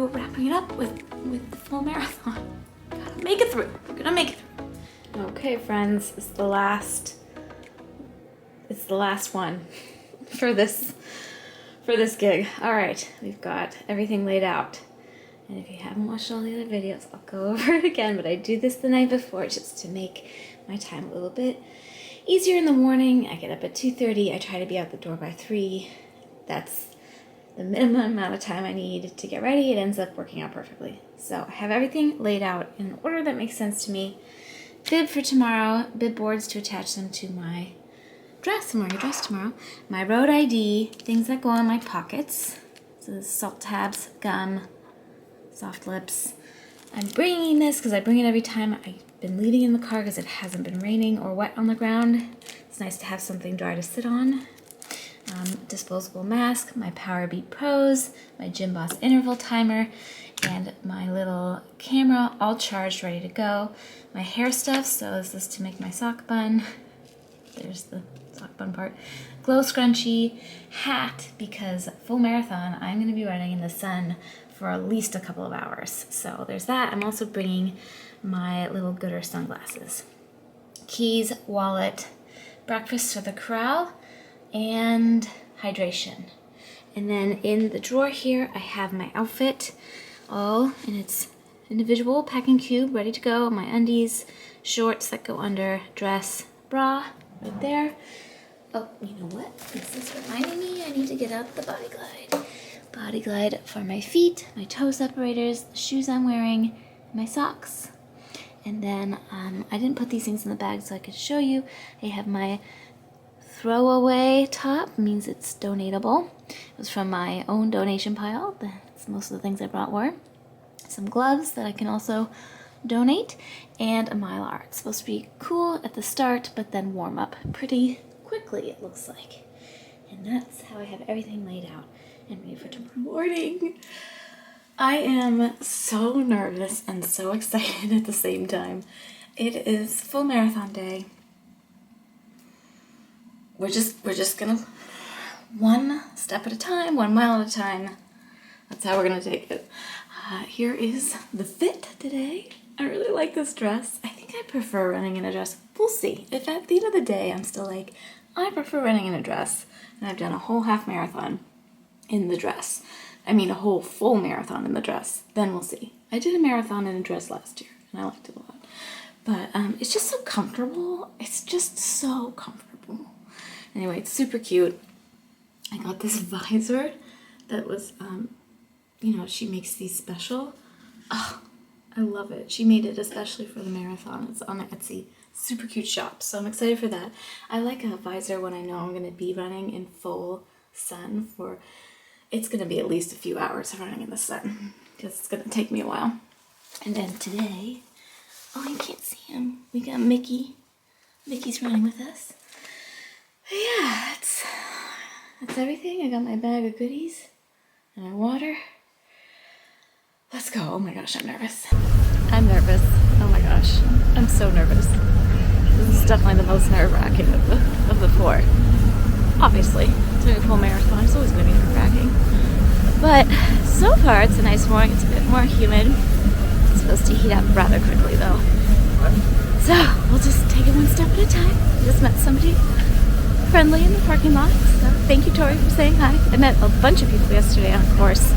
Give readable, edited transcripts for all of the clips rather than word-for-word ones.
through wrapping it up with the full marathon. Gotta make it through. We're gonna make it through. Okay, friends, it's the last one for this gig. All right, we've got everything laid out. And if you haven't watched all the other videos, I'll go over it again, but I do this the night before just to make my time a little bit easier in the morning. I get up at 2:30. I try to be out the door by 3. That's the minimum amount of time I need to get ready. It ends up working out perfectly. So I have everything laid out in an order that makes sense to me. Bib for tomorrow, bib boards to attach them to my dress. I'm wearing a dress tomorrow. My road ID, things that go in my pockets. So salt tabs, gum, soft lips. I'm bringing this because I bring it every time. I've been leaving in the car because it hasn't been raining or wet on the ground. It's nice to have something dry to sit on. Disposable mask, my Power Beat Pros, my Gym Boss interval timer, and my little camera all charged, ready to go. My hair stuff, so this is to make my sock bun. There's the sock bun part. Glow scrunchie, hat, because full marathon, I'm going to be running in the sun for at least a couple of hours. So there's that. I'm also bringing my little Gooder sunglasses. Keys, wallet, breakfast for the corral, and hydration. And then in the drawer here, I have my outfit all in its individual packing cube, ready to go. My undies, shorts that go under, dress, bra, right there. Oh, you know what? This is reminding me I need to get out the Body Glide. Body Glide for my feet, my toe separators, the shoes I'm wearing, my socks. And then I didn't put these things in the bag so I could show you. I have my throwaway top, means it's donatable. It was from my own donation pile. That's most of the things I brought were. Some gloves that I can also donate, and a Mylar. It's supposed to be cool at the start, but then warm up pretty quickly, it looks like. And that's how I have everything laid out and ready for tomorrow morning. I am so nervous and so excited at the same time. It is full marathon day. We're just gonna one step at a time, 1 mile at a time. That's how we're gonna take it. Here is the fit today. I really like this dress. I think I prefer running in a dress. We'll see. If at the end of the day I'm still like, I prefer running in a dress, and I've done a whole half marathon in the dress. I mean a whole full marathon in the dress. Then we'll see. I did a marathon in a dress last year, and I liked it a lot. But it's just so comfortable. It's just so comfortable. Anyway, it's super cute. I got this visor that was, she makes these special. Oh, I love it. She made it especially for the marathon. It's on Etsy. Super cute shop, so I'm excited for that. I like a visor when I know I'm going to be running in full sun for, it's going to be at least a few hours of running in the sun, because it's going to take me a while. And then today, oh, you can't see him. We got Mickey. Mickey's running with us. But yeah, that's everything. I got my bag of goodies and my water. Let's go. Oh my gosh, I'm nervous. I'm nervous. Oh my gosh, I'm so nervous. This is definitely the most nerve-wracking of the 4. Obviously, doing a full marathon is always going to be nerve-wracking. But so far, it's a nice morning. It's a bit more humid. It's supposed to heat up rather quickly, though. So we'll just take it one step at a time. I just met somebody friendly in the parking lot. So thank you, Tori, for saying hi. I met a bunch of people yesterday on a course,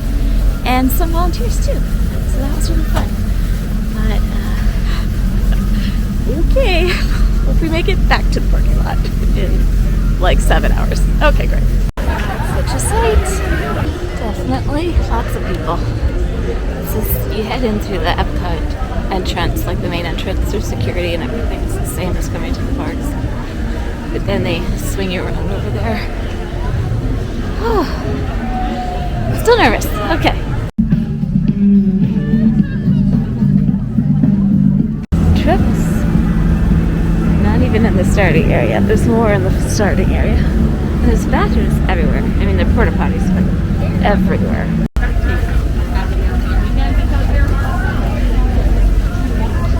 and some volunteers too. So that was really fun. But okay, hope we make it back to the parking lot in like 7 hours. Okay, great. Such a sight. Definitely lots of people. You head in through the Epcot entrance, like the main entrance through security and everything. It's the same as coming to the parks. But then they swing you around over there. Oh, still nervous. Okay. Trips. Not even in the starting area. There's more in the starting area. And there's bathrooms everywhere. I mean, they're porta potties, but everywhere.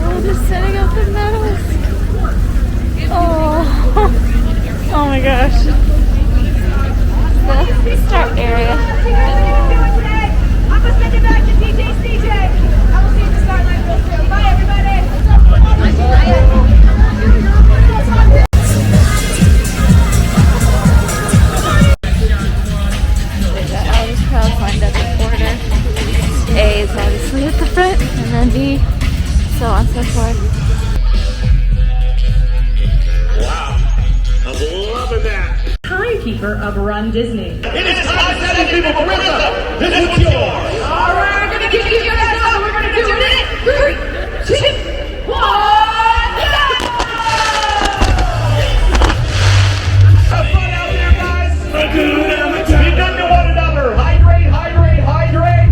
Oh, they're setting up the medals. Oh my gosh. The start area. member of runDisney. It is time to send people for rhythm. This is yours. All right, we're gonna give you guys up. We're gonna do it. 3, 2, 1, go! Have fun out there, guys. Be good to one another. Hydrate, hydrate, hydrate.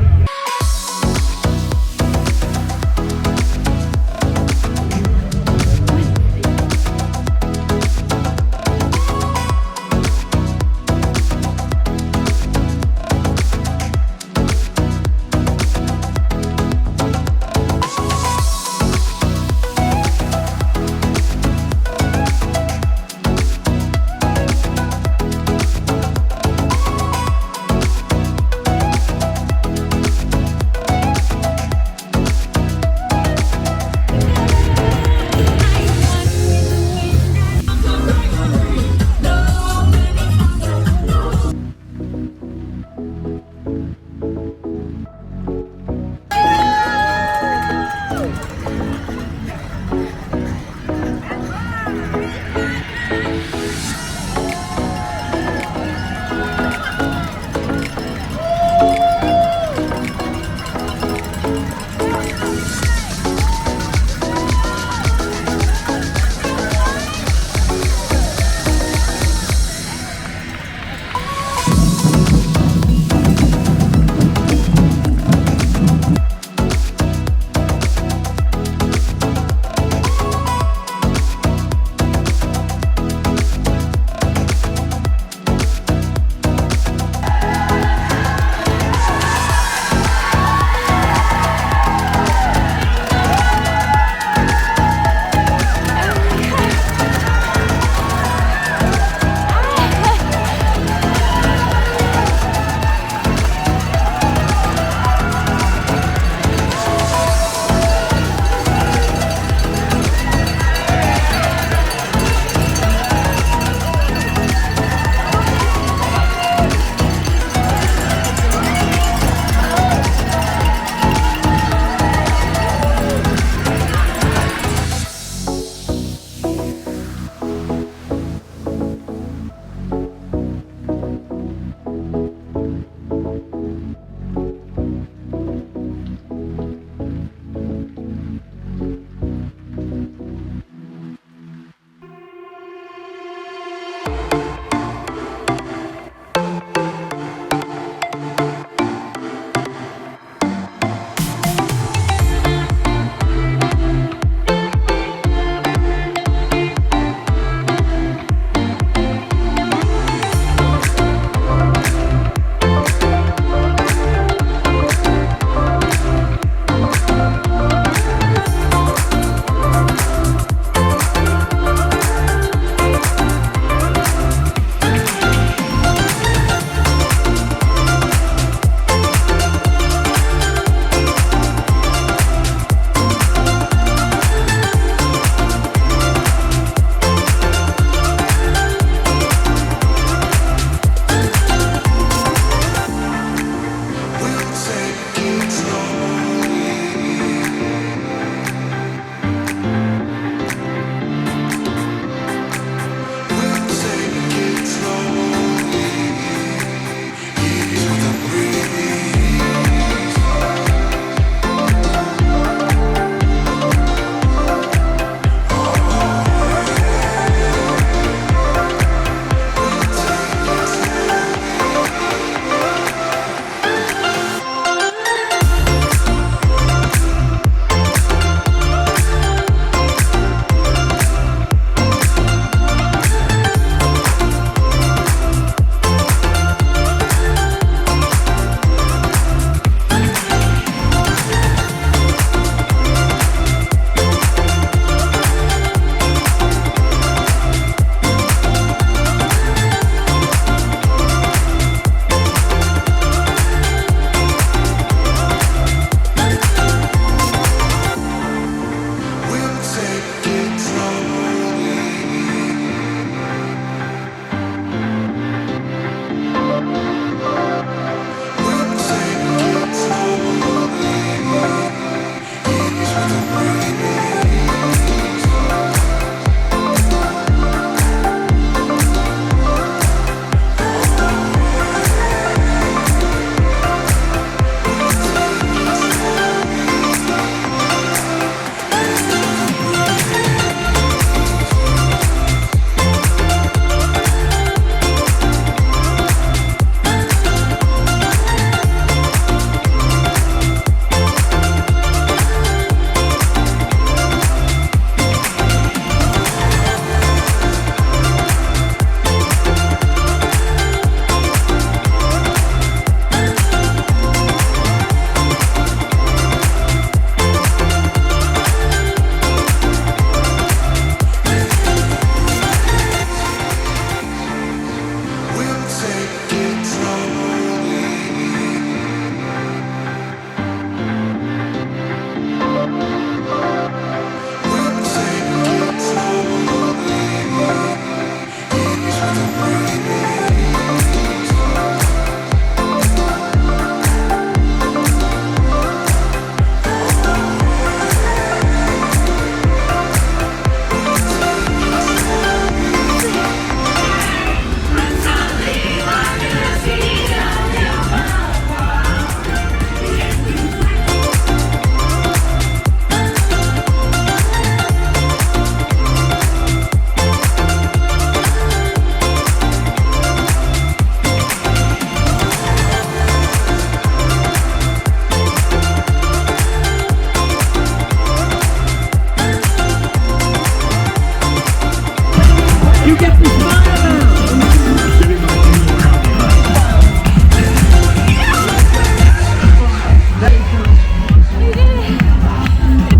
You get to If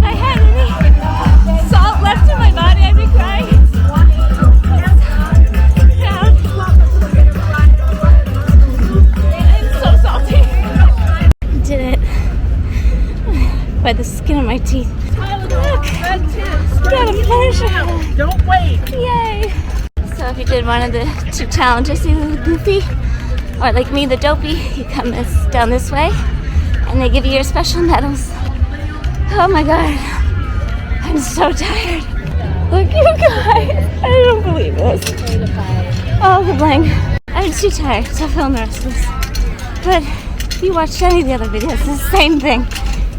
I had any salt left in my body, I'd be crying. Yeah. It's so salty. Did it by the skin of my teeth. Look, got a finish. Don't wait. Yay! So if you did one of the 2 challenges, either the Goofy or like me, the Dopey, you come down this way and they give you your special medals. Oh my god, I'm so tired. Look, you guys, I don't believe this. Oh, the blank. I'm too tired to film the rest of this. But if you watched any of the other videos, it's the same thing.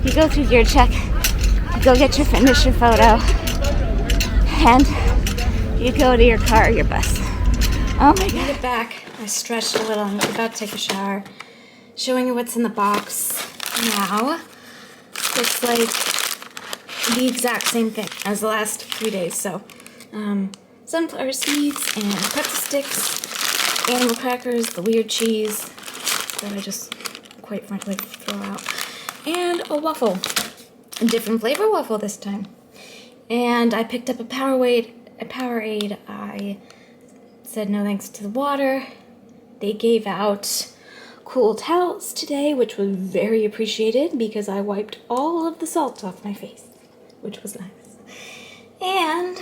You go through gear check, you go get your finisher photo, and you go to your car or your bus. Oh my god. Made it back. I stretched a little. I'm about to take a shower. Showing you what's in the box now. It's like the exact same thing as the last 3 days. So, sunflower seeds and pretzel sticks, animal crackers, the weird cheese that I just quite frankly throw out, and a waffle. A different flavor waffle this time. And I picked up a Powerade. I said no thanks to the water. They gave out cool towels today, which was very appreciated because I wiped all of the salt off my face, which was nice. And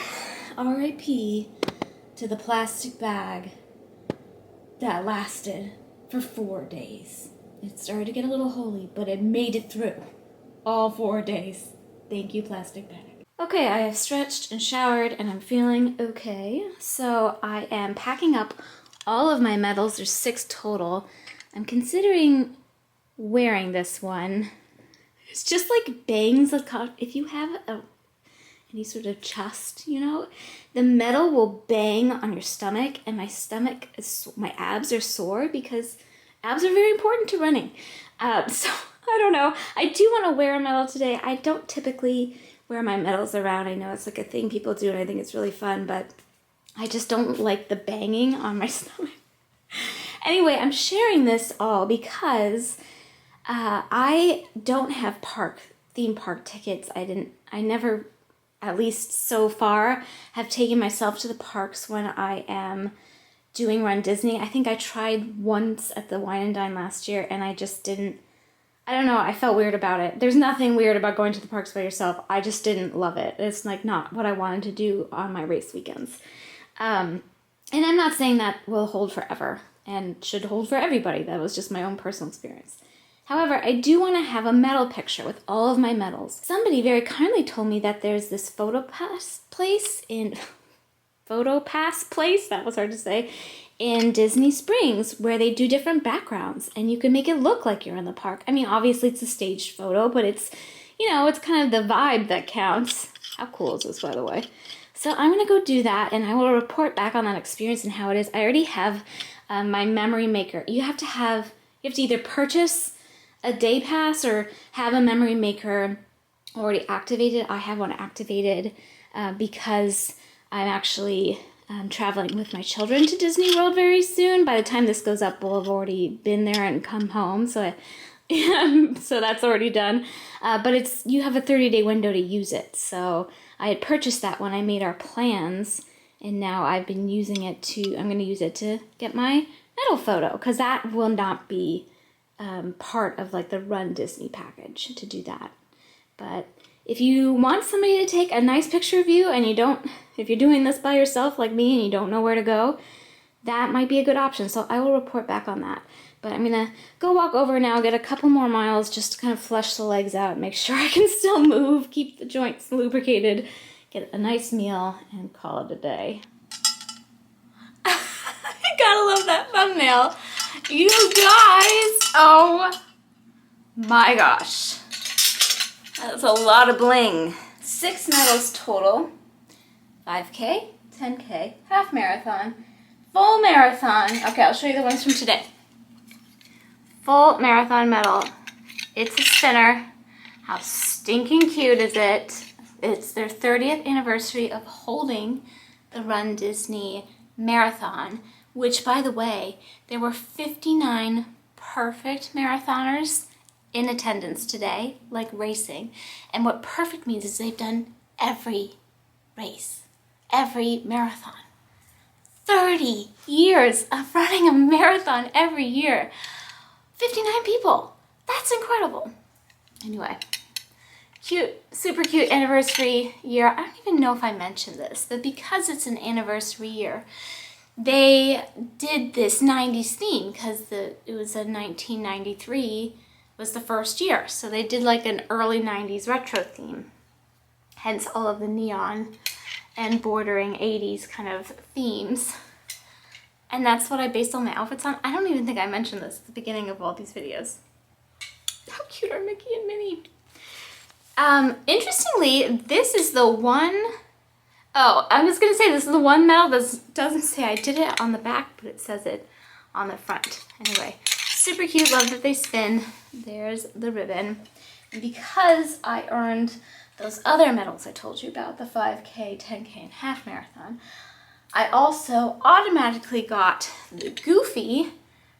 RIP to the plastic bag that lasted for 4 days. It started to get a little holy, but it made it through all 4 days. Thank you, plastic bag. Okay, I have stretched and showered and I'm feeling okay. So I am packing up all of my medals. There's 6 total. I'm considering wearing this one. It's just like bangs. If you have any sort of chest, you know, the medal will bang on your stomach, and my abs are sore because abs are very important to running. So I don't know. I do want to wear a medal today. I don't typically wear my medals around. I know it's like a thing people do and I think it's really fun, but I just don't like the banging on my stomach. Anyway, I'm sharing this all because I don't have theme park tickets. I never, at least so far, have taken myself to the parks when I am doing Run Disney. I think I tried once at the Wine and Dine last year and I just didn't, I don't know, I felt weird about it. There's nothing weird about going to the parks by yourself. I just didn't love it. It's like not what I wanted to do on my race weekends. And I'm not saying that will hold forever and should hold for everybody. That was just my own personal experience. However, I do want to have a medal picture with all of my medals. Somebody very kindly told me that there's this PhotoPass place, that was hard to say, in Disney Springs where they do different backgrounds and you can make it look like you're in the park. I mean, obviously it's a staged photo, but it's, you know, it's kind of the vibe that counts. How cool is this, by the way? So I'm going to go do that and I will report back on that experience and how it is. I already have my memory maker. You have to either purchase a day pass or have a memory maker already activated. I have one activated because I'm actually traveling with my children to Disney World very soon. By the time this goes up, we'll have already been there and come home. So so that's already done. But you have a 30-day window to use it. So I had purchased that when I made our plans, and now I've been using it I'm going to use it to get my medal photo, because that will not be part of like the Run Disney package to do that. But if you want somebody to take a nice picture of you and if you're doing this by yourself like me and you don't know where to go, that might be a good option. So I will report back on that. But I'm going to go walk over now, get a couple more miles just to kind of flush the legs out, make sure I can still move, keep the joints lubricated, get a nice meal, and call it a day. I gotta love that thumbnail. You guys, oh my gosh. That's a lot of bling. 6 medals total. 5K, 10K, half marathon, full marathon. Okay, I'll show you the ones from today. Full marathon medal. It's a spinner. How stinking cute is it? It's their 30th anniversary of holding the Run Disney marathon, which, by the way, there were 59 perfect marathoners in attendance today, like racing. And what perfect means is they've done every race, every marathon. 30 years of running a marathon every year. 59 people. That's incredible. Anyway, cute, super cute anniversary year. I don't even know if I mentioned this, but because it's an anniversary year, they did this 90s theme because it was a 1993 was the first year. So they did like an early 90s retro theme. Hence all of the neon and bordering 80s kind of themes. And that's what I based all my outfits on. I don't even think I mentioned this at the beginning of all these videos. How cute are Mickey and Minnie? Interestingly, this is the one, I was gonna say this is the one medal that doesn't say I did it on the back, but it says it on the front. Anyway, super cute, love that they spin. There's the ribbon. And because I earned those other medals I told you about, the 5K, 10K, and half marathon, I also automatically got the Goofy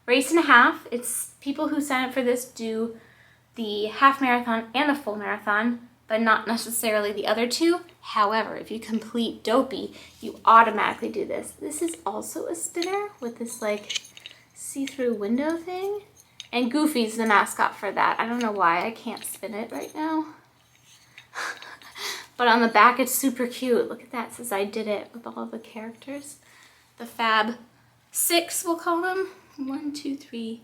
race and a half. It's people who sign up for this do the half marathon and the full marathon, but not necessarily the other two. However, if you complete Dopey, you automatically do this. This is also a spinner with this like see-through window thing. And Goofy's the mascot for that. I don't know why I can't spin it right now. But on the back, it's super cute. Look at that. It says I did it with all of the characters. The Fab 6, we'll call them. 1, 2, 3.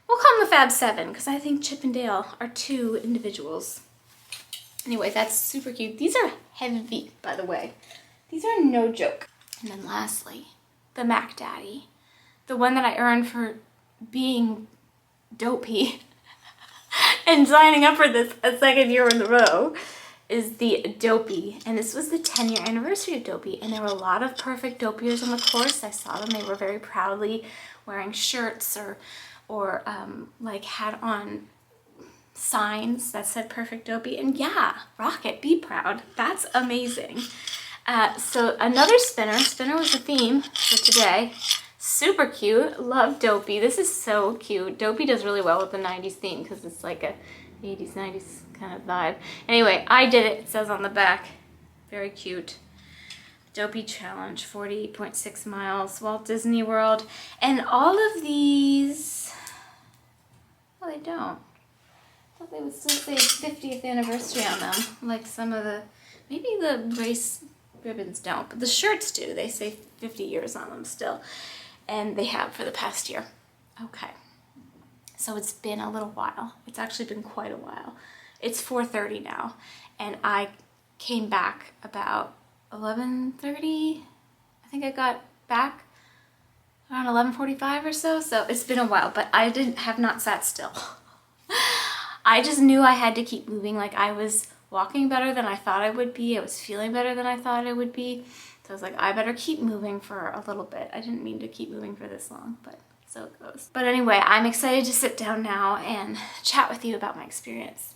We'll call them the Fab 7 because I think Chip and Dale are 2 individuals. Anyway, that's super cute. These are heavy, by the way. These are no joke. And then lastly, the Mac Daddy. The one that I earned for being Dopey and signing up for this a second year in a row is the Dopey. And this was the 10-year anniversary of Dopey. And there were a lot of perfect Dopeyers on the course. I saw them. They were very proudly wearing shirts or like had on signs that said perfect Dopey. And yeah, rock it, be proud. That's amazing. So another spinner. Spinner was the theme for today. Super cute. Love Dopey. This is so cute. Dopey does really well with the 90s theme because it's like a 80s, 90s kind of vibe. Anyway, I did it. It says on the back. Very cute. Dopey Challenge, 48.6 miles, Walt Disney World. And all of these, well, they don't. I thought they would still say 50th anniversary on them. Like some of the, maybe the race ribbons don't, but the shirts do. They say 50 years on them still. And they have for the past year. Okay. So it's been a little while. It's actually been quite a while. It's 4:30 now. And I came back about 11:30. I think I got back around 11:45 or so. So it's been a while, but I have not sat still. I just knew I had to keep moving. Like I was walking better than I thought I would be. I was feeling better than I thought I would be. So I was like, I better keep moving for a little bit. I didn't mean to keep moving for this long, but so it goes. But anyway, I'm excited to sit down now and chat with you about my experience.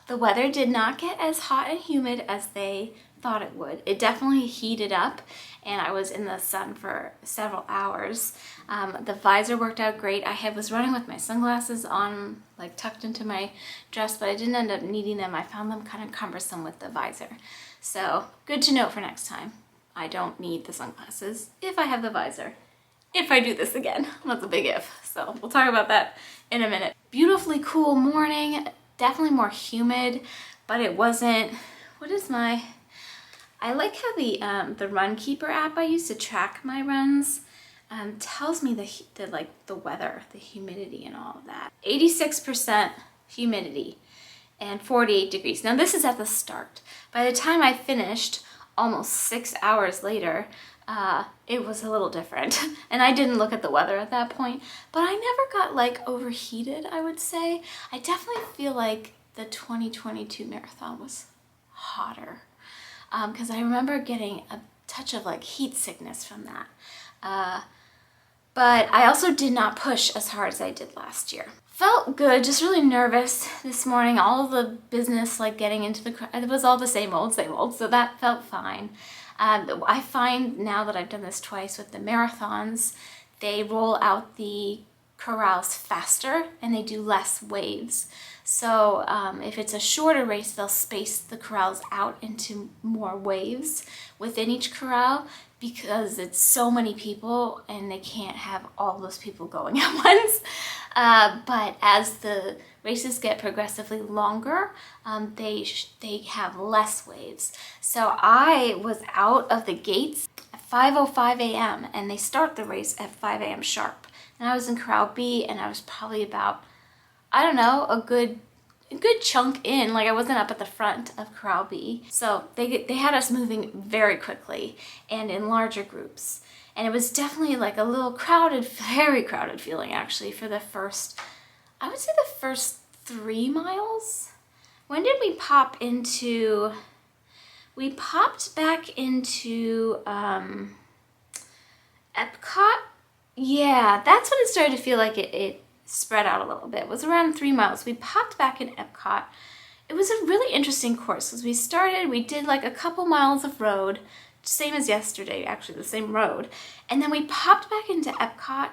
The weather did not get as hot and humid as they thought it would. It definitely heated up and I was in the sun for several hours. The visor worked out great. I was running with my sunglasses on, like tucked into my dress, but I didn't end up needing them. I found them kind of cumbersome with the visor. So good to know for next time. I don't need the sunglasses if I have the visor. If I do this again, that's a big if. So we'll talk about that in a minute. Beautifully cool morning, definitely more humid, but it wasn't, I like how the Runkeeper app I use to track my runs tells me the weather, the humidity and all of that. 86% humidity and 48 degrees. Now this is at the start. By the time I finished, almost 6 hours later, it was a little different. And I didn't look at the weather at that point, but I never got like overheated, I would say. I definitely feel like the 2022 marathon was hotter because I remember getting a touch of like heat sickness from that. But I also did not push as hard as I did last year. Felt good, just really nervous this morning. All of the business, like getting into the crowd, it was all the same old, so that felt fine. I find now that I've done this twice with the marathons, they roll out the corrals faster and they do less waves. So if it's a shorter race, they'll space the corrals out into more waves within each corral because it's so many people and they can't have all those people going at once. But as the races get progressively longer, they have less waves. So I was out of the gates at 5:05 a.m. and they start the race at 5 a.m. sharp. And I was in Corral B and I was probably about, I don't know, a good chunk in. Like I wasn't up at the front of Corral B. So they had us moving very quickly and in larger groups. And it was definitely like a little crowded, very crowded feeling actually for the first, I would say the first 3 miles. When did we pop into, we popped back into Epcot. Yeah, that's when it started to feel like it spread out a little bit. It was around 3 miles. We popped back in Epcot. It was a really interesting course. As we started, we did like a couple miles of road, same as yesterday, actually the same road. And then we popped back into Epcot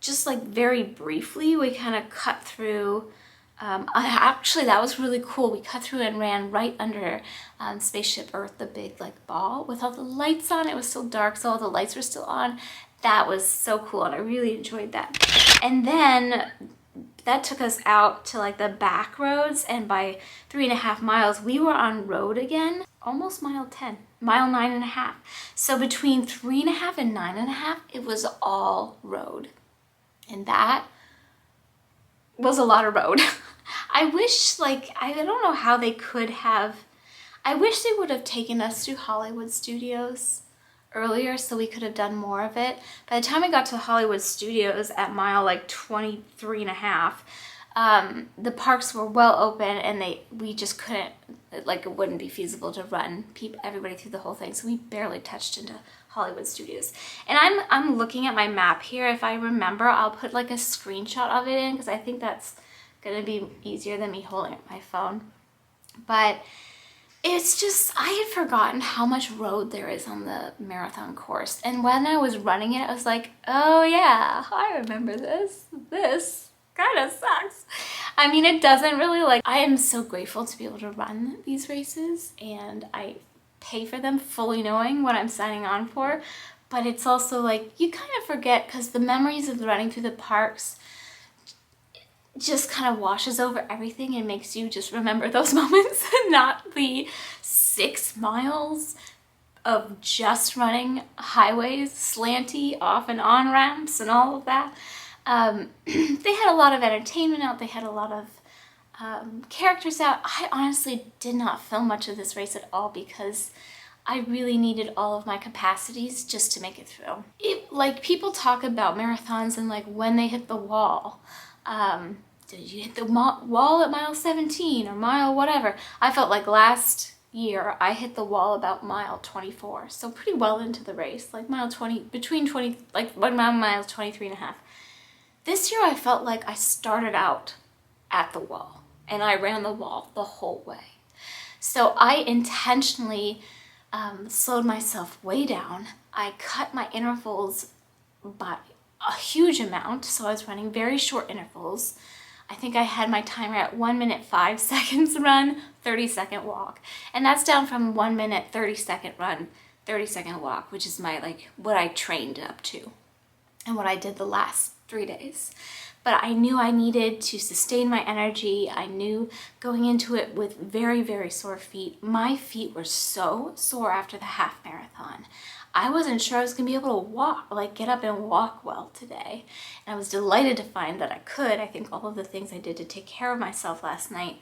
just like very briefly. We kind of cut through, actually that was really cool. We cut through and ran right under Spaceship Earth, the big like ball with all the lights on. It was still dark, so all the lights were still on. That was so cool and I really enjoyed that. And then that took us out to like the back roads, and by 3.5 miles we were on road again, almost mile 10, mile 9.5. So between 3.5 and 9.5 it was all road, and that was a lot of road. I wish, like, I don't know how they could have, I wish they would have taken us through Hollywood Studios earlier so we could have done more of it. By the time we got to Hollywood Studios at mile like 23.5, the parks were well open and we just couldn't, like it wouldn't be feasible to run everybody through the whole thing, so we barely touched into Hollywood Studios. And I'm looking at my map here. If I remember, I'll put like a screenshot of it in because I think that's gonna be easier than me holding up my phone. But it's just, I had forgotten how much road there is on the marathon course. And when I was running it, I was like, oh yeah, I remember this. This kind of sucks. I mean, it doesn't really, like, I am so grateful to be able to run these races and I pay for them fully knowing what I'm signing on for. But it's also like, you kind of forget because the memories of running through the parks just kind of washes over everything and makes you just remember those moments and not the 6 miles of just running highways, slanty off and on ramps and all of that. They had a lot of entertainment out. They had a lot of characters out. I honestly did not film much of this race at all because I really needed all of my capacities just to make it through. Like, people talk about marathons and like when they hit the wall. Did you hit the wall at mile 17 or mile whatever? I felt like last year I hit the wall about mile 24, so pretty well into the race, like mile 20, between 20, like 1 mile, miles 23.5. This year I felt like I started out at the wall and I ran the wall the whole way. So I intentionally slowed myself way down. I cut my intervals by a huge amount, so I was running very short intervals. I think I had my timer at 1 minute 5 seconds run, 30-second walk. And that's down from 1 minute 30-second run, 30-second walk, which is my, like, what I trained up to and what I did the last 3 days. But I knew I needed to sustain my energy. I knew going into it with very, very sore feet. My feet were so sore after the half marathon. I wasn't sure I was gonna be able to walk, like get up and walk well today. And I was delighted to find that I could. I think all of the things I did to take care of myself last night,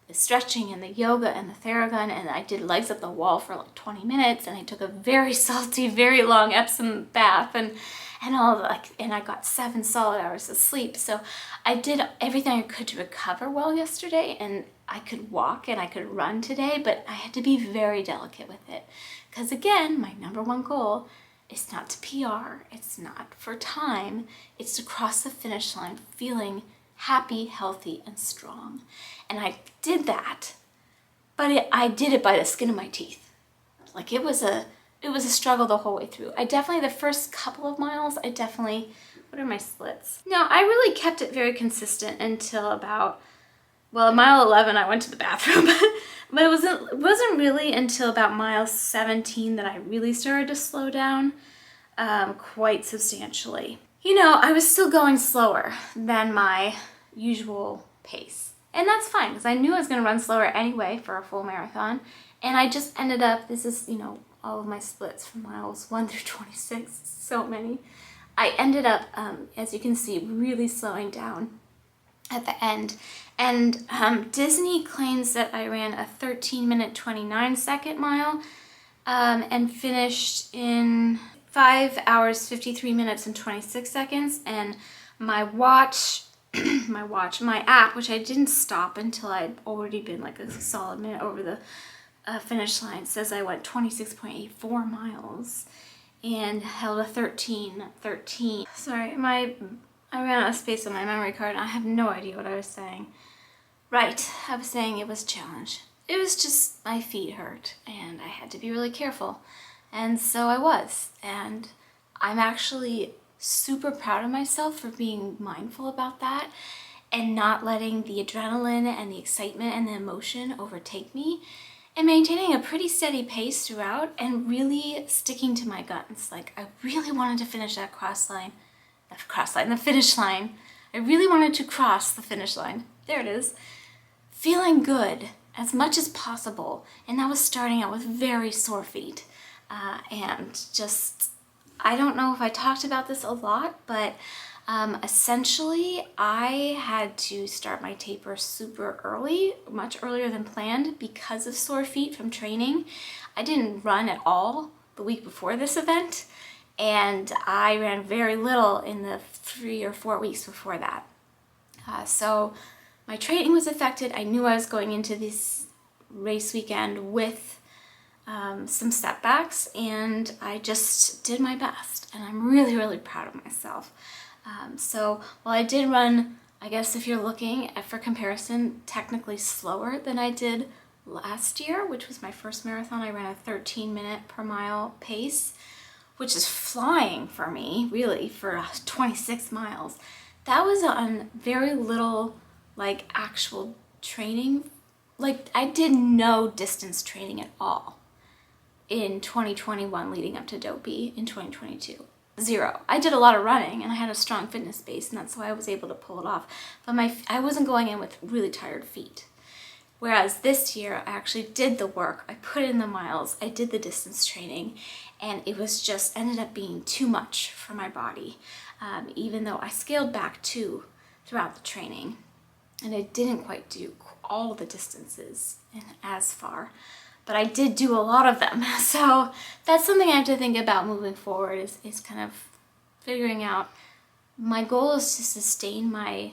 the stretching and the yoga and the Theragun, and I did legs up the wall for like 20 minutes, and I took a very salty, very long Epsom bath and all like, and I got 7 solid hours of sleep. So I did everything I could to recover well yesterday, and I could walk and I could run today, but I had to be very delicate with it. Because again, my #1 goal It's not to PR. It's not for time. It's to cross the finish line feeling happy, healthy, and strong. And I did that, but I did it by the skin of my teeth. Like it was a struggle the whole way through. The first couple of miles, what are my splits? No, I really kept it very consistent until about, at mile 11 I went to the bathroom, but it wasn't really until about mile 17 that I really started to slow down quite substantially. You know, I was still going slower than my usual pace. And that's fine, because I knew I was going to run slower anyway for a full marathon. And I just ended up, this is, you know, all of my splits from miles 1 through 26, so many. I ended up, as you can see, really slowing down at the end. And Disney claims that I ran a 13-minute, 29-second mile and finished in 5 hours, 53 minutes, and 26 seconds. And my watch, my app, which I didn't stop until I'd already been like a solid minute over the finish line, says I went 26.84 miles and held a 13. Sorry, I ran out of space on my memory card and I have no idea what I was saying. Right, I was saying it was a challenge. It was just my feet hurt and I had to be really careful. And so I was. And I'm actually super proud of myself for being mindful about that and not letting the adrenaline and the excitement and the emotion overtake me, and maintaining a pretty steady pace throughout and really sticking to my guns. Like, I really wanted to finish that the finish line. I really wanted to cross the finish line. There it is. Feeling good as much as possible. And that was starting out with very sore feet. And just, I don't know if I talked about this a lot, but essentially I had to start my taper super early, much earlier than planned because of sore feet from training. I didn't run at all the week before this event, and I ran very little in the 3 or 4 weeks before that. So my training was affected. I knew I was going into this race weekend with some setbacks, and I just did my best, and I'm really, really proud of myself. So while I did run, I guess if you're looking at, for comparison, technically slower than I did last year, which was my first marathon, I ran a 13-minute per mile pace, which is flying for me, really, for 26 miles. That was on very little, like, actual training. Like, I did no distance training at all in 2021 leading up to Dopey in 2022. Zero. I did a lot of running and I had a strong fitness base, and that's why I was able to pull it off. But I wasn't going in with really tired feet. Whereas this year I actually did the work. I put in the miles, I did the distance training, and it was just ended up being too much for my body. Even though I scaled back too throughout the training, and I didn't quite do all the distances and as far. But I did do a lot of them. So that's something I have to think about moving forward, is kind of figuring out. My goal is to sustain my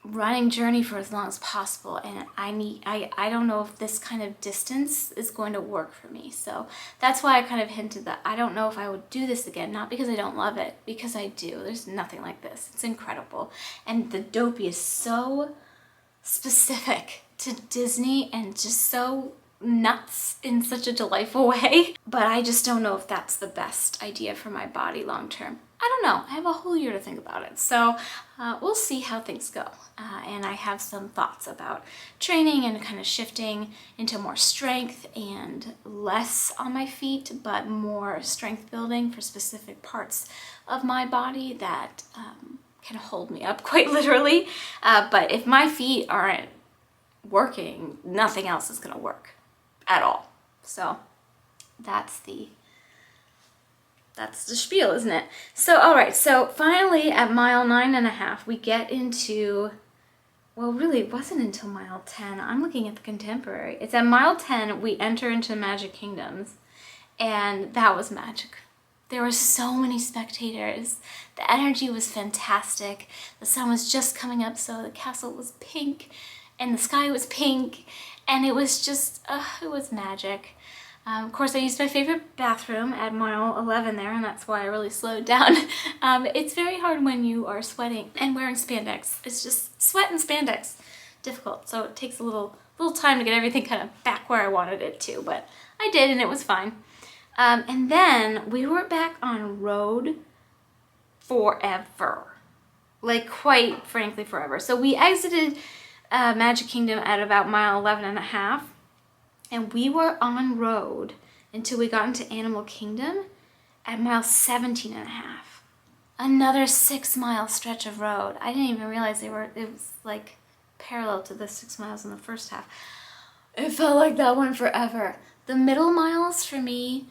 running journey for as long as possible, and I don't know if this kind of distance is going to work for me. So that's why I kind of hinted that I don't know if I would do this again, not because I don't love it, because I do. There's nothing like this. It's incredible. And the Dopey is so specific to Disney and just so nuts in such a delightful way, but I just don't know if that's the best idea for my body long term. I don't know. I have a whole year to think about it, so we'll see how things go. And I have some thoughts about training and kind of shifting into more strength and less on my feet, but more strength building for specific parts of my body that can hold me up quite literally. But if my feet aren't working, nothing else is going to work at all. So that's the spiel, isn't it? So all right, so finally at mile 9.5 we get into, well, really it wasn't until mile 10. I'm looking at the contemporary. It's at mile 10 we enter into Magic Kingdoms, and that was magic. There were so many spectators. The energy was fantastic. The sun was just coming up, so the castle was pink and the sky was pink, and it was just, it was magic. Of course, I used my favorite bathroom at mile 11 there, and that's why I really slowed down. It's very hard when you are sweating and wearing spandex. It's just sweat and spandex. Difficult, so it takes a little time to get everything kind of back where I wanted it to, but I did, and it was fine. And then we were back on road forever. Like, quite frankly, forever. So we exited Magic Kingdom at about mile 11 and a half. And we were on road until we got into Animal Kingdom at mile 17 and a half. Another 6-mile stretch of road. I didn't even realize it was like parallel to the 6 miles in the first half. It felt like that one forever. The middle miles for me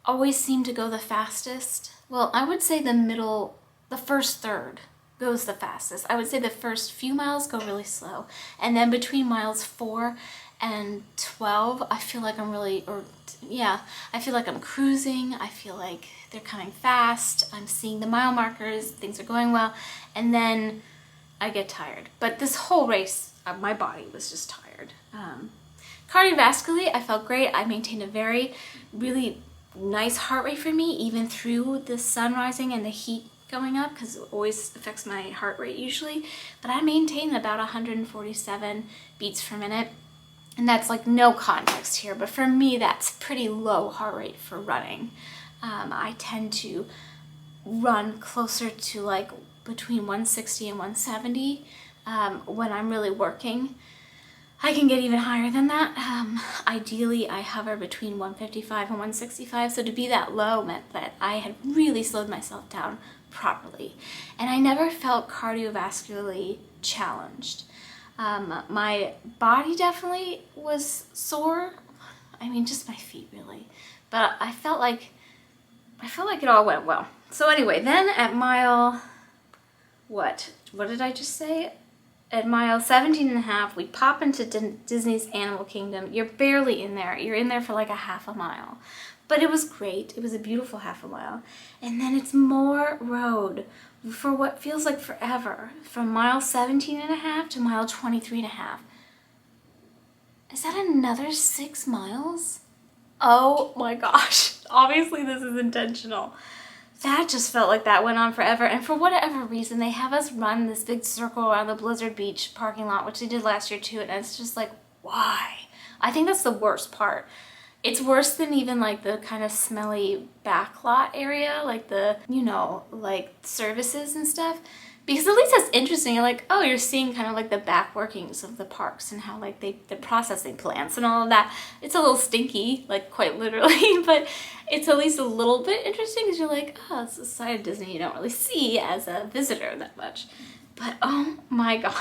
always seem to go the fastest. Well, I would say the first third goes the fastest. I would say the first few miles go really slow. And then between miles 4 and 12, I feel like I feel like I'm cruising. I feel like they're coming fast. I'm seeing the mile markers. Things are going well. And then I get tired. But this whole race, my body was just tired. Cardiovascularly, I felt great. I maintained a really nice heart rate for me, even through the sun rising and the heat going up, because it always affects my heart rate usually. But I maintained about 147 beats per minute. And that's like no context here, but for me, that's pretty low heart rate for running. I tend to run closer to like between 160 and 170 when I'm really working. I can get even higher than that. Ideally, I hover between 155 and 165, so to be that low meant that I had really slowed myself down properly. And I never felt cardiovascularly challenged. My body definitely was sore. I mean, just my feet really. But I felt like it all went well. So anyway, then at mile, what did I just say? At mile 17 and a half, we pop into Disney's Animal Kingdom. You're barely in there. You're in there for like a half a mile. But it was great. It was a beautiful half a mile. And then it's more road for what feels like forever, from mile 17 and a half to mile 23 and a half. Is that another 6 miles? Oh my gosh. Obviously this is intentional. That just felt like that went on forever. And for whatever reason, they have us run this big circle around the Blizzard Beach parking lot, which they did last year too. And it's just like, why? I think that's the worst part. It's worse than even like the kind of smelly backlot area, like the, like services and stuff. Because at least that's interesting. You're like, oh, you're seeing kind of like the back workings of the parks and how like the processing plants and all of that. It's a little stinky, like quite literally, but it's at least a little bit interesting because you're like, oh, it's a side of Disney you don't really see as a visitor that much. But oh my God.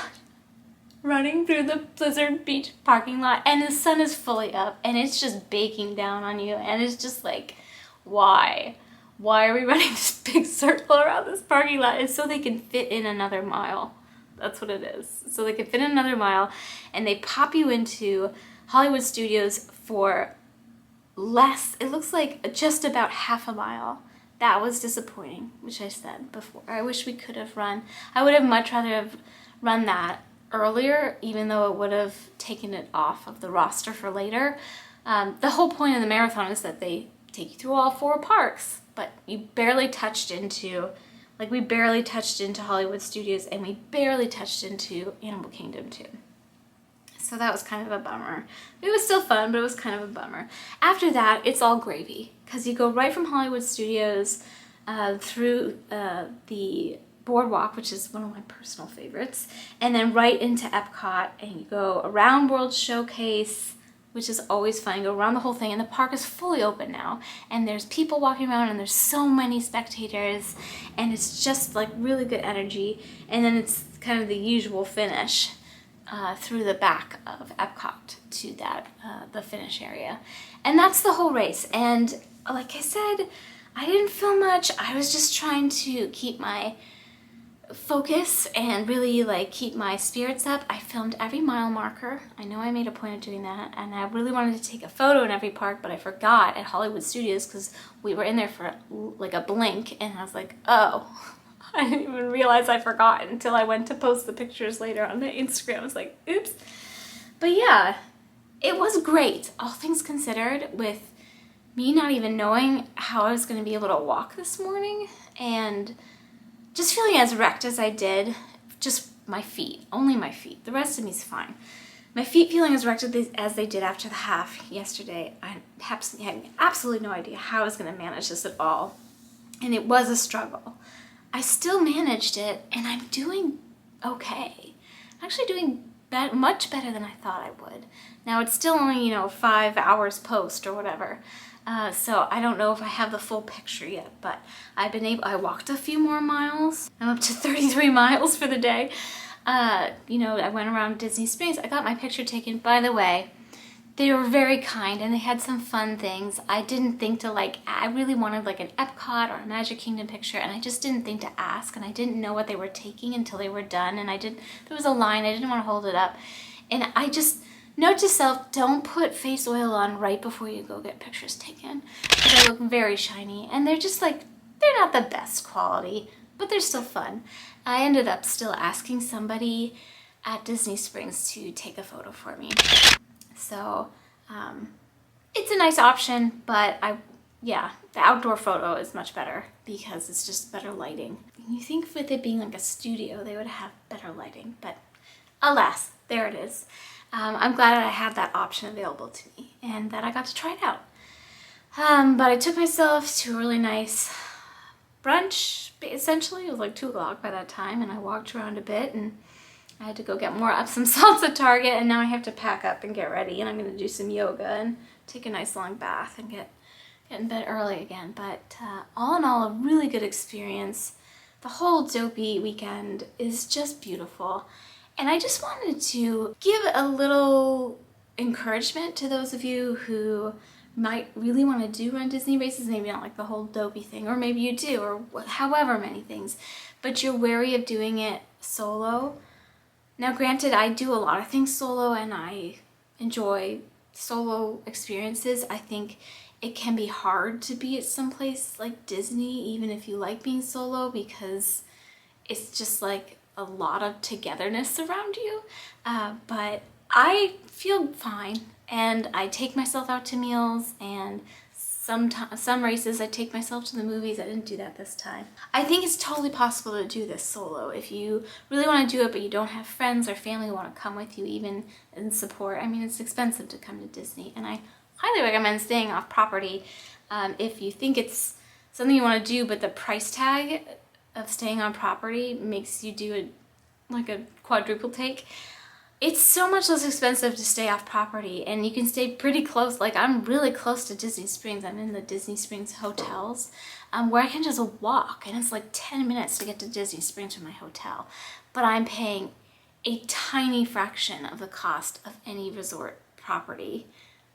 Running through the Blizzard Beach parking lot and the sun is fully up and it's just baking down on you and it's just like, why? Why are we running this big circle around this parking lot? It's so they can fit in another mile. That's what it is. So they can fit in another mile and they pop you into Hollywood Studios for less, it looks like just about half a mile. That was disappointing, which I said before. I wish we could have run. I would have much rather have run that earlier, even though it would have taken it off of the roster for later. The whole point of the marathon is that they take you through all 4 parks, but you barely touched into, like we barely touched into Hollywood Studios and we barely touched into Animal Kingdom too. So that was kind of a bummer. It was still fun, but it was kind of a bummer. After that, it's all gravy, because you go right from Hollywood Studios through the Boardwalk, which is one of my personal favorites, and then right into Epcot, and you go around World Showcase, which is always fun. You go around the whole thing, and the park is fully open now, and there's people walking around, and there's so many spectators, and it's just like really good energy, and then it's kind of the usual finish through the back of Epcot to that the finish area, and that's the whole race. And like I said, I didn't film much. I was just trying to keep my focus and really like keep my spirits up. I filmed every mile marker. I know I made a point of doing that, and I really wanted to take a photo in every park, but I forgot at Hollywood Studios because we were in there for like a blink, and I was like, oh, I didn't even realize I forgot until I went to post the pictures later on the Instagram. I was like, oops. But yeah, it was great, all things considered, with me not even knowing how I was going to be able to walk this morning and just feeling as wrecked as I did, just my feet, only my feet. The rest of me is fine. My feet feeling as wrecked as they did after the half yesterday. I had absolutely no idea how I was going to manage this at all. And it was a struggle. I still managed it, and I'm doing okay. I'm actually doing much better than I thought I would. Now, it's still only, 5 hours post or whatever. So I don't know if I have the full picture yet, but I walked a few more miles. I'm up to 33 miles for the day. I went around Disney Springs. I got my picture taken. By the way, they were very kind and they had some fun things. I didn't think to I really wanted like an Epcot or a Magic Kingdom picture, and I just didn't think to ask, and I didn't know what they were taking until they were done, and there was a line, I didn't want to hold it up. And I just, note to self, don't put face oil on right before you go get pictures taken. They look very shiny, and they're just they're not the best quality, but they're still fun. I ended up still asking somebody at Disney Springs to take a photo for me. So it's a nice option, but the outdoor photo is much better because it's just better lighting. You think with it being like a studio, they would have better lighting, but alas, there it is. I'm glad that I had that option available to me and that I got to try it out. But I took myself to a really nice brunch, essentially. It was like 2 o'clock by that time, and I walked around a bit, and I had to go get more Epsom salts at Target, and now I have to pack up and get ready, and I'm going to do some yoga and take a nice long bath and get in bed early again. But all in all, a really good experience. The whole Dopey weekend is just beautiful. And I just wanted to give a little encouragement to those of you who might really want to do runDisney races, maybe not like the whole Dopey thing, or maybe you do, or however many things, but you're wary of doing it solo. Now granted, I do a lot of things solo and I enjoy solo experiences. I think it can be hard to be at someplace like Disney, even if you like being solo, because it's just like a lot of togetherness around you. But I feel fine, and I take myself out to meals, and some races I take myself to the movies. I didn't do that this time. I think it's totally possible to do this solo if you really want to do it, but you don't have friends or family who want to come with you even in support. I mean, it's expensive to come to Disney, and I highly recommend staying off property if you think it's something you want to do, but the price tag of staying on property makes you do a quadruple take. It's so much less expensive to stay off property, and you can stay pretty close. Like, I'm really close to Disney Springs. I'm in the Disney Springs hotels where I can just walk, and it's like 10 minutes to get to Disney Springs from my hotel. But I'm paying a tiny fraction of the cost of any resort property,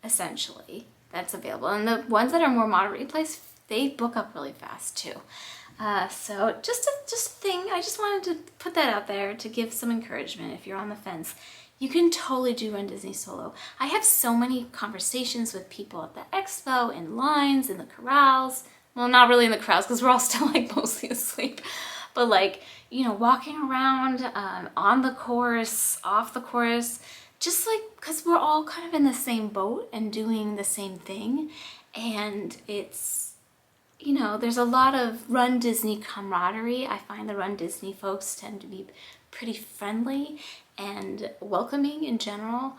essentially, that's available. And the ones that are more moderately priced, they book up really fast too. So just a thing, I just wanted to put that out there to give some encouragement if you're on the fence. You can totally do runDisney solo. I have so many conversations with people at the expo, in lines, in the corrals. Well, not really in the corrals because we're all still like mostly asleep. But like, walking around on the course, off the course, just like, because we're all kind of in the same boat and doing the same thing. And it's, there's a lot of runDisney camaraderie. I find the runDisney folks tend to be pretty friendly and welcoming in general.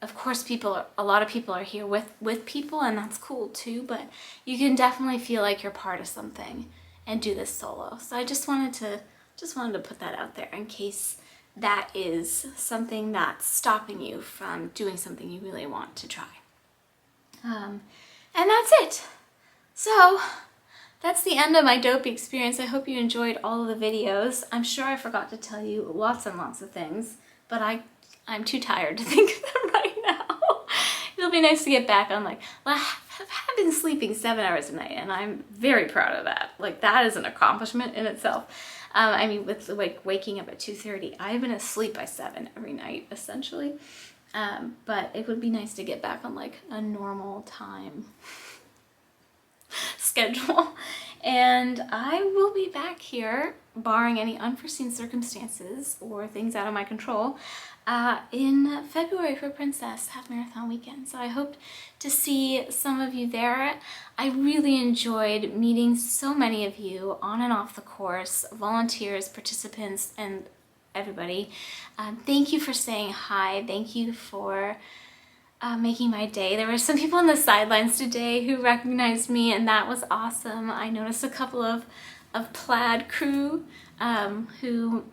Of course, a lot of people are here with people, and that's cool too, but you can definitely feel like you're part of something and do this solo. So I just wanted to put that out there in case that is something that's stopping you from doing something you really want to try. And that's it. So that's the end of my Dopey experience. I hope you enjoyed all of the videos. I'm sure I forgot to tell you lots and lots of things, but I'm too tired to think of them right now. It'll be nice to get back on I've been sleeping 7 hours a night, and I'm very proud of that. That is an accomplishment in itself. I mean, with waking up at 2:30, I've been asleep by 7 every night, essentially. But it would be nice to get back on a normal time schedule. And I will be back here, barring any unforeseen circumstances or things out of my control, in February for Princess Half Marathon Weekend. So I hope to see some of you there. I really enjoyed meeting so many of you on and off the course, volunteers, participants, and everybody. Thank you for saying hi. Thank you for making my day. There were some people on the sidelines today who recognized me, and that was awesome. I noticed a couple of plaid crew who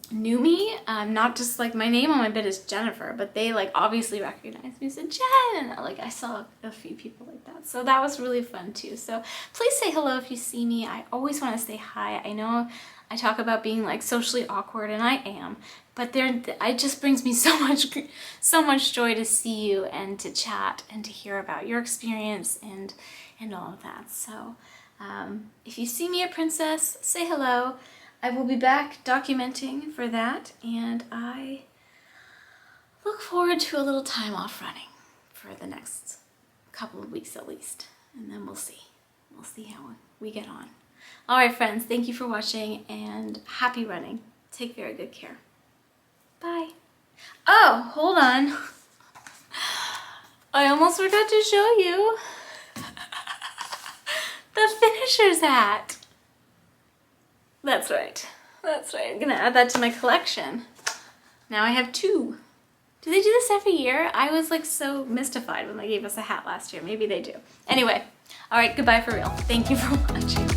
knew me, not just like my name on my bid is Jennifer, but they like obviously recognized me. Said Jen. Like I saw a few people like that, so that was really fun too. So please say hello if you see me. I always want to say hi. I know I talk about being like socially awkward, and I am, but it just brings me so much joy to see you and to chat and to hear about your experience and all of that. So if you see me at Princess, say hello. I will be back documenting for that, and I look forward to a little time off running for the next couple of weeks at least, and then we'll see. We'll see how we get on. All right, friends, thank you for watching, and happy running. Take very good care. Bye. Oh, hold on. I almost forgot to show you the finisher's hat. That's right. That's right. I'm gonna add that to my collection. Now I have 2. Do they do this every year? I was like so mystified when they gave us a hat last year. Maybe they do. Anyway, all right, goodbye for real. Thank you for watching.